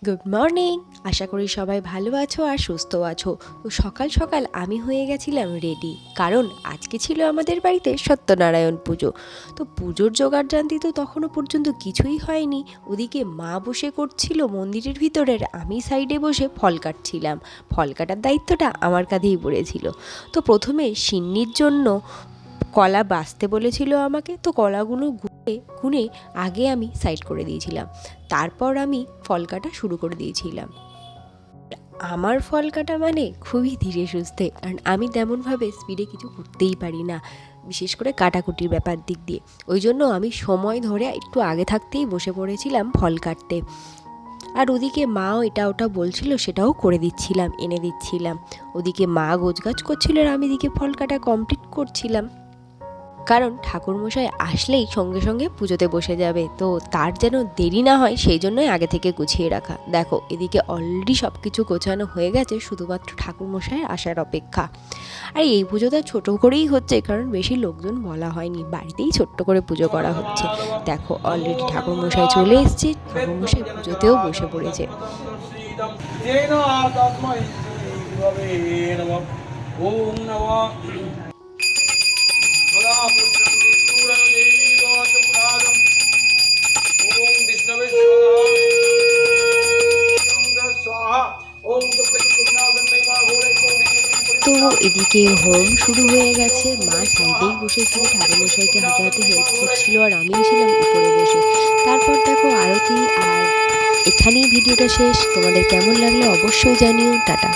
Good morning. আশা করি সবাই ভালো আছো আর সুস্থ আছো। তো সকাল সকাল আমি হয়ে গেছিলাম রেডি, কারণ আজকে ছিল আমাদের বাড়িতে সত্যনারায়ণ পুজো। তো পুজোর জোগাড়যন্ত্র তো তখনও পর্যন্ত কিছুই হয়নি। ওদিকে মা বসে করছিল মন্দিরের ভিতরের, আমি সাইডে বসে ফল কাটছিলাম। ফল কাটার দায়িত্বটা আমার কাঁধেই পড়েছিল। তো প্রথমে সিন্নির জন্য কলা বাছতে বলেছিল আমাকে, তো কলাগুলো গুনে আগে আমি সাইড করে দিয়েছিলাম। তারপর আমি ফল কাটা শুরু করে দিয়েছিলাম। আমার ফল কাটা মানে খুবই ধীরে সুস্থে, কারণ আমি তেমনভাবে স্পিডে কিছু করতেই পারি না, বিশেষ করে কাটাকুটির ব্যাপার দিক দিয়ে। ওই জন্য আমি সময় ধরে একটু আগে থাকতেই বসে পড়েছিলাম ফল কাটতে। আর ওদিকে মাও এটা ওটা বলছিল, সেটাও করে দিচ্ছিলাম, এনে দিচ্ছিলাম। ওদিকে মা গোছগাছ করছিল আর আমি এদিকে ফল কাটা কমপ্লিট করছিলাম, কারণ ঠাকুরমশাই আসলেই সঙ্গে সঙ্গে পুজোতে বসে যাবে, তো তার যেন দেরি না হয় সেই জন্যই আগে থেকে গুছিয়ে রাখা। দেখো এদিকে অলরেডি সব কিছু গোছানো হয়ে গেছে, শুধুমাত্র ঠাকুরমশাইয়ের আসার অপেক্ষা। আর এই পুজোটা ছোট করেই হচ্ছে, কারণ বেশি লোকজন বলা হয়নি, বাড়িতেই ছোট্ট করে পুজো করা হচ্ছে। দেখো অলরেডি ঠাকুরমশাই চলে এসছে, ঠাকুরমশাই পুজোতেও বসে পড়েছে। ওম নমঃ তো এদিকে হোম শুরু হয়ে গেছে, মা সাইডেই বসেছিল, ঠাকুরমশাইকে হাতে হাতে হেল্প করছিল, আর আমিও ছিলাম উপরে বসে। তারপর দেখো আরতি, আর এখানেই ভিডিওটা শেষ। তোমাদের কেমন লাগলো অবশ্যই জানিও। টাটা।